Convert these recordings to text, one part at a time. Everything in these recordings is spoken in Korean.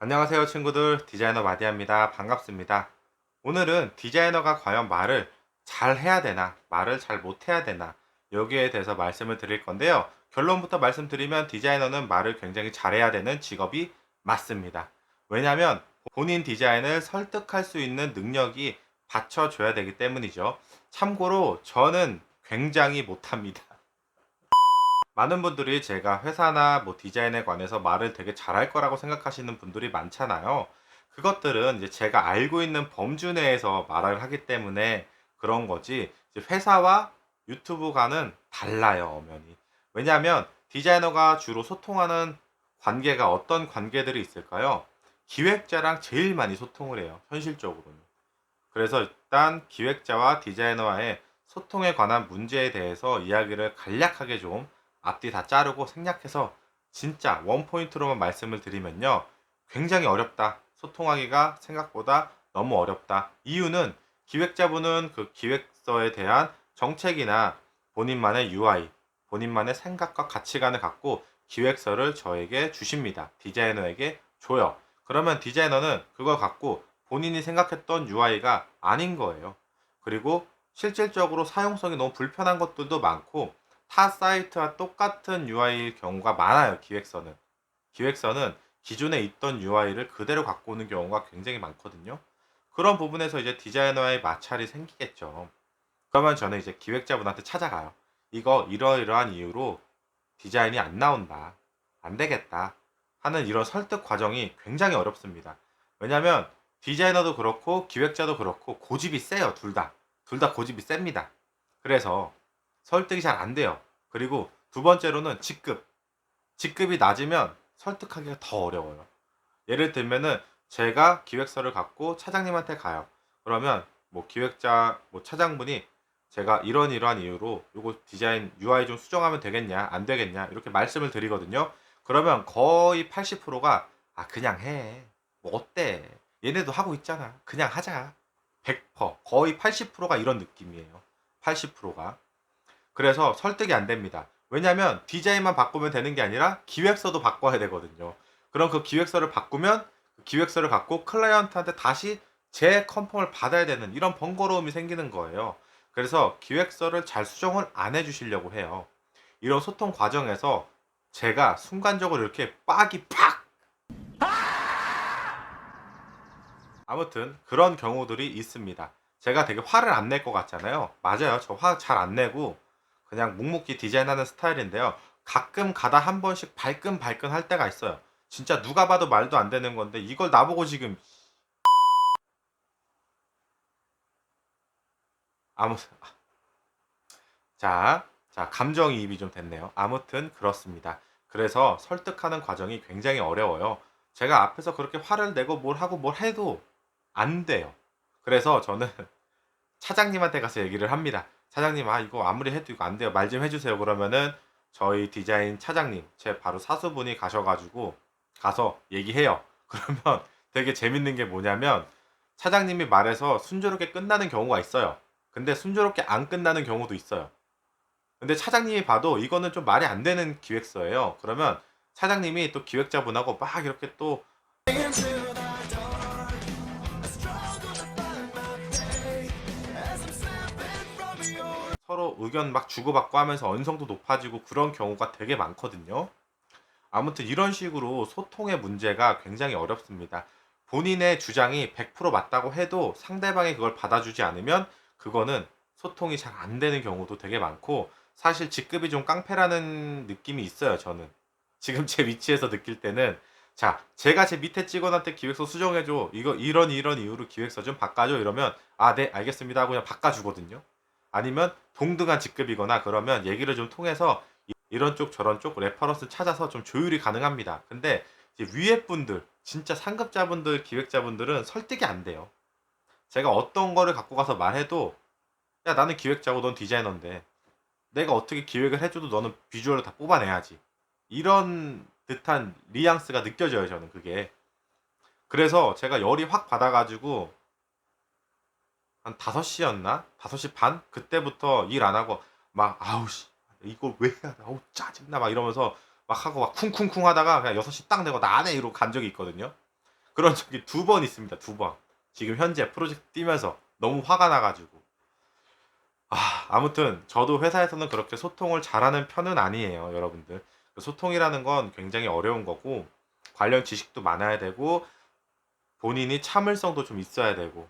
안녕하세요 친구들, 디자이너 마디아입니다. 반갑습니다. 오늘은 디자이너가 과연 말을 잘 해야 되나 말을 잘 못해야 되나 여기에 대해서 말씀을 드릴 건데요. 결론부터 말씀드리면 디자이너는 말을 굉장히 잘해야 되는 직업이 맞습니다. 왜냐하면 본인 디자인을 설득할 수 있는 능력이 받쳐줘야 되기 때문이죠. 참고로 저는 굉장히 못합니다. 많은 분들이 제가 회사나 뭐 디자인에 관해서 말을 되게 잘할 거라고 생각하시는 분들이 많잖아요. 그것들은 이제 제가 알고 있는 범주 내에서 말을 하기 때문에 그런 거지, 이제 회사와 유튜브가는 달라요, 엄연히. 왜냐하면 디자이너가 주로 소통하는 관계가 어떤 관계들이 있을까요? 기획자랑 제일 많이 소통을 해요, 현실적으로는. 그래서 일단 기획자와 디자이너와의 소통에 관한 문제에 대해서 이야기를 간략하게 좀 앞뒤 다 자르고 생략해서 진짜 원포인트로만 말씀을 드리면요. 굉장히 어렵다. 소통하기가 생각보다 너무 어렵다. 이유는 기획자분은 그 기획서에 대한 정책이나 본인만의 UI, 본인만의 생각과 가치관을 갖고 기획서를 저에게 주십니다. 디자이너에게 줘요. 그러면 디자이너는 그걸 갖고 본인이 생각했던 UI가 아닌 거예요. 그리고 실질적으로 사용성이 너무 불편한 것들도 많고 타 사이트와 똑같은 UI일 경우가 많아요. 기획서는 기존에 있던 UI를 그대로 갖고 오는 경우가 굉장히 많거든요. 그런 부분에서 이제 디자이너의 마찰이 생기겠죠. 그러면 저는 이제 기획자분한테 찾아가요. 이거 이러이러한 이유로 디자인이 안 나온다. 안 되겠다. 하는 이런 설득 과정이 굉장히 어렵습니다. 왜냐하면 디자이너도 그렇고 기획자도 그렇고 고집이 세요. 둘 다. 둘 다 고집이 셉니다. 그래서 설득이 잘 안 돼요. 그리고 두 번째로는 직급이 낮으면 설득하기가 더 어려워요. 예를 들면은 제가 기획서를 갖고 차장님한테 가요. 그러면 뭐 기획자 뭐 차장분이 제가 이러한 이유로 요거 디자인 UI 좀 수정하면 되겠냐 안 되겠냐 이렇게 말씀을 드리거든요. 그러면 거의 80%가 아 그냥 해. 뭐 어때? 얘네도 하고 있잖아. 그냥 하자. 100% 거의 80%가 이런 느낌이에요. 80%가. 그래서 설득이 안 됩니다. 왜냐하면 디자인만 바꾸면 되는 게 아니라 기획서도 바꿔야 되거든요. 그럼 그 기획서를 바꾸면 그 기획서를 갖고 클라이언트한테 다시 재컨펌을 받아야 되는 이런 번거로움이 생기는 거예요. 그래서 기획서를 잘 수정을 안 해주시려고 해요. 이런 소통 과정에서 제가 순간적으로 이렇게 빡이 팍! 아무튼 그런 경우들이 있습니다. 제가 되게 화를 안 낼 것 같잖아요. 맞아요. 저 화 잘 안 내고 그냥 묵묵히 디자인하는 스타일인데요. 가끔 가다 한 번씩 발끈발끈 할 때가 있어요. 진짜 누가 봐도 말도 안 되는 건데 이걸 나보고 지금 아무튼 자, 감정이입이 좀 됐네요. 아무튼 그렇습니다. 그래서 설득하는 과정이 굉장히 어려워요. 제가 앞에서 그렇게 화를 내고 뭘 하고 뭘 해도 안 돼요. 그래서 저는 차장님한테 가서 얘기를 합니다. 차장님, 아, 이거 아무리 해도 이거 안 돼요. 말 좀 해주세요. 그러면은 저희 디자인 차장님, 제 바로 사수분이 가셔가지고 가서 얘기해요. 그러면 되게 재밌는 게 뭐냐면 차장님이 말해서 순조롭게 끝나는 경우가 있어요. 근데 순조롭게 안 끝나는 경우도 있어요. 근데 차장님이 봐도 이거는 좀 말이 안 되는 기획서예요. 그러면 차장님이 또 기획자분하고 막 이렇게 또 서로 의견 막 주고받고 하면서 언성도 높아지고 그런 경우가 되게 많거든요. 아무튼 이런 식으로 소통의 문제가 굉장히 어렵습니다. 본인의 주장이 100% 맞다고 해도 상대방이 그걸 받아주지 않으면 그거는 소통이 잘 안 되는 경우도 되게 많고 사실 직급이 좀 깡패라는 느낌이 있어요, 저는. 지금 제 위치에서 느낄 때는 자, 제가 제 밑에 직원한테 기획서 수정해줘. 이거 이런 이유로 기획서 좀 바꿔줘. 이러면 아, 네, 알겠습니다 하고 그냥 바꿔주거든요. 아니면 동등한 직급이거나 그러면 얘기를 좀 통해서 이런 쪽 저런 쪽 레퍼런스 찾아서 좀 조율이 가능합니다. 근데 이제 위에 분들, 진짜 상급자분들, 기획자분들은 설득이 안 돼요. 제가 어떤 거를 갖고 가서 말해도 야 나는 기획자고 넌 디자이너인데 내가 어떻게 기획을 해줘도 너는 비주얼을 다 뽑아내야지. 이런 듯한 뉘앙스가 느껴져요 저는 그게. 그래서 제가 열이 확 받아가지고 한 5시였나? 5시 반? 그때부터 일 안 하고 막 아우 씨 이걸 왜 해야 돼? 아우 짜증나 막 이러면서 막 하고 막 쿵쿵쿵 하다가 그냥 6시 딱 내고 나 안 해 이러고 간 적이 있거든요. 그런 적이 2번 있습니다. 2번. 지금 현재 프로젝트 뛰면서 너무 화가 나가지고. 아무튼 저도 회사에서는 그렇게 소통을 잘하는 편은 아니에요, 여러분들. 그 소통이라는 건 굉장히 어려운 거고 관련 지식도 많아야 되고 본인이 참을성도 좀 있어야 되고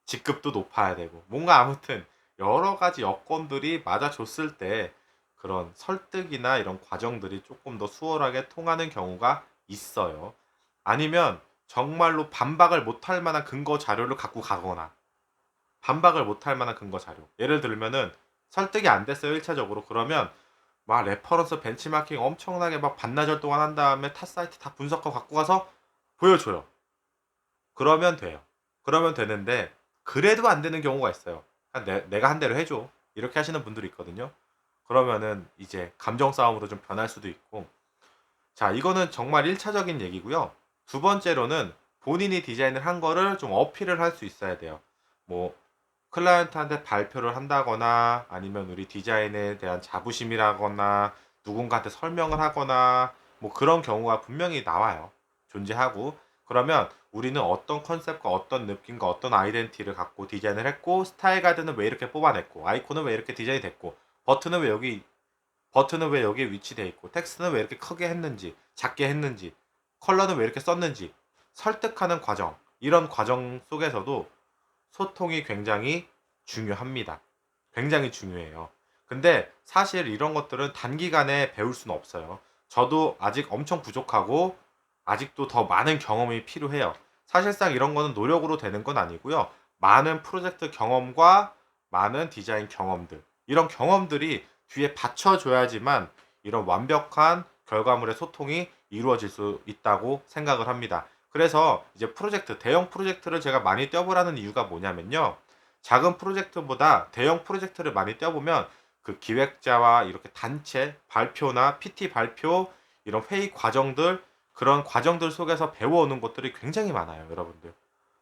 직급도 높아야 되고 뭔가 아무튼 여러 가지 여건들이 맞아줬을 때 그런 설득이나 이런 과정들이 조금 더 수월하게 통하는 경우가 있어요. 아니면 정말로 반박을 못할 만한 근거 자료를 갖고 가거나 반박을 못할 만한 근거 자료. 예를 들면은 설득이 안 됐어요, 1차적으로. 그러면 막 레퍼런스 벤치마킹 엄청나게 막 반나절 동안 한 다음에 타 사이트 다 분석하고 갖고 가서 보여줘요. 그러면 돼요. 그러면 되는데 그래도 안 되는 경우가 있어요. 내가 한 대로 해줘. 이렇게 하시는 분들이 있거든요. 그러면은 이제 감정 싸움으로 좀 변할 수도 있고. 자, 이거는 정말 1차적인 얘기고요. 두 번째로는 본인이 디자인을 한 거를 좀 어필을 할 수 있어야 돼요. 뭐 클라이언트한테 발표를 한다거나 아니면 우리 디자인에 대한 자부심이라거나 누군가한테 설명을 하거나 뭐 그런 경우가 분명히 나와요. 존재하고. 그러면 우리는 어떤 컨셉과 어떤 느낌과 어떤 아이덴티티를 갖고 디자인을 했고 스타일 가드는 왜 이렇게 뽑아냈고 아이콘은 왜 이렇게 디자인이 됐고 버튼은 왜 여기 버튼은 왜 여기에 위치돼 있고 텍스트는 왜 이렇게 크게 했는지 작게 했는지 컬러는 왜 이렇게 썼는지 설득하는 과정 이런 과정 속에서도 소통이 굉장히 중요합니다. 굉장히 중요해요. 근데 사실 이런 것들은 단기간에 배울 수는 없어요. 저도 아직 엄청 부족하고 아직도 더 많은 경험이 필요해요. 사실상 이런 거는 노력으로 되는 건 아니고요. 많은 프로젝트 경험과 많은 디자인 경험들, 이런 경험들이 뒤에 받쳐줘야지만 이런 완벽한 결과물의 소통이 이루어질 수 있다고 생각을 합니다. 그래서 이제 대형 프로젝트를 제가 많이 뛰어보라는 이유가 뭐냐면요. 작은 프로젝트보다 대형 프로젝트를 많이 뛰어보면 그 기획자와 이렇게 단체 발표나 PT 발표 이런 회의 과정들 그런 과정들 속에서 배워오는 것들이 굉장히 많아요, 여러분들.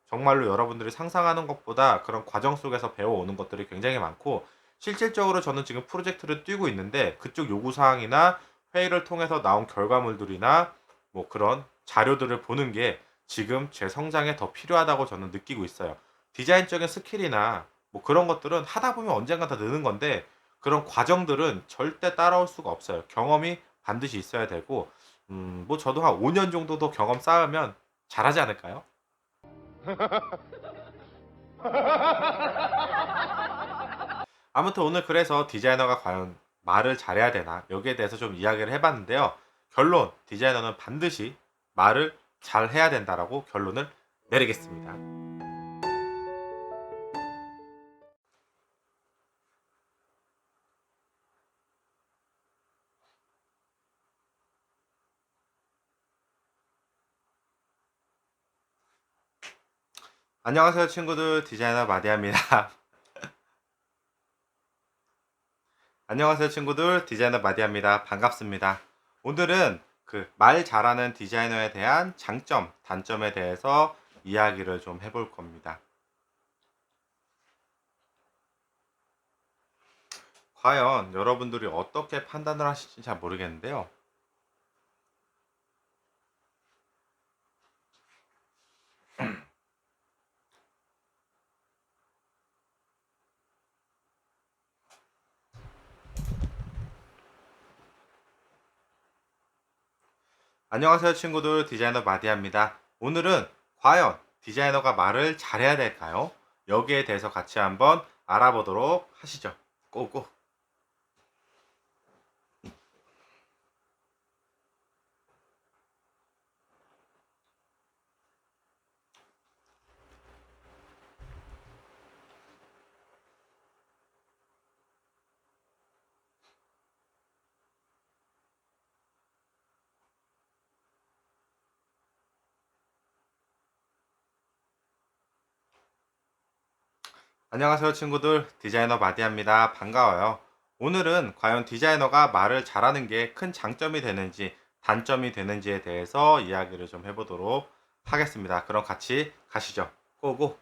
정말로 여러분들이 상상하는 것보다 그런 과정 속에서 배워오는 것들이 굉장히 많고 실질적으로 저는 지금 프로젝트를 뛰고 있는데 그쪽 요구사항이나 회의를 통해서 나온 결과물들이나 뭐 그런 자료들을 보는 게 지금 제 성장에 더 필요하다고 저는 느끼고 있어요. 디자인적인 스킬이나 뭐 그런 것들은 하다 보면 언젠가 다 느는 건데 그런 과정들은 절대 따라올 수가 없어요. 경험이 반드시 있어야 되고 뭐 저도 한 5년 정도 더 경험 쌓으면 잘하지 않을까요? 아무튼 오늘 그래서 디자이너가 과연 말을 잘해야 되나 여기에 대해서 좀 이야기를 해봤는데요. 결론 디자이너는 반드시 말을 잘 해야 된다라고 결론을 내리겠습니다. 안녕하세요 친구들, 디자이너 마디아입니다. 안녕하세요 친구들, 디자이너 마디아입니다. 반갑습니다. 오늘은 그 말 잘하는 디자이너에 대한 장점, 단점에 대해서 이야기를 좀 해볼 겁니다. 과연 여러분들이 어떻게 판단을 하실지 잘 모르겠는데요. 안녕하세요 친구들, 디자이너 마디아입니다. 오늘은 과연 디자이너가 말을 잘해야 될까요? 여기에 대해서 같이 한번 알아보도록 하시죠. 고고. 안녕하세요 친구들, 디자이너 마디아입니다. 반가워요. 오늘은 과연 디자이너가 말을 잘하는 게 큰 장점이 되는지 단점이 되는지에 대해서 이야기를 좀 해보도록 하겠습니다. 그럼 같이 가시죠. 고고.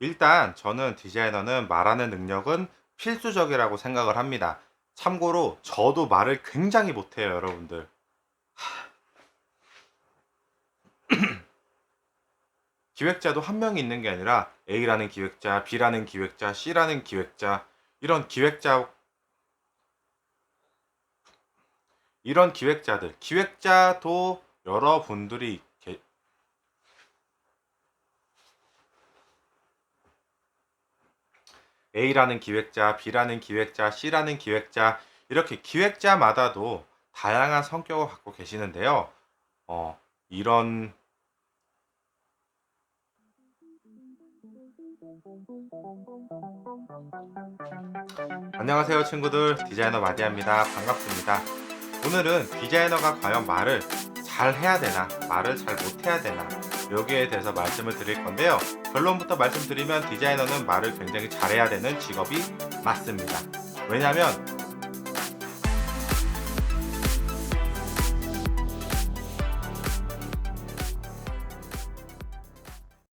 일단 저는 디자이너는 말하는 능력은 필수적이라고 생각을 합니다. 참고로 저도 말을 굉장히 못해요, 여러분들. 기획자도 한 명이 있는 게 아니라 A라는 기획자, B라는 기획자, C라는 기획자, 이런 기획자, 이런 기획자도 여러분들이 A라는 기획자, B라는 기획자, C라는 기획자, 이렇게 기획자마다도 다양한 성격을 갖고 계시는데요. 이런 안녕하세요 친구들, 디자이너 마디아입니다. 반갑습니다. 오늘은 디자이너가 과연 말을 잘 해야 되나, 말을 잘 못해야 되나, 여기에 대해서 말씀을 드릴 건데요. 결론부터 말씀드리면 디자이너는 말을 굉장히 잘해야 되는 직업이 맞습니다. 왜냐하면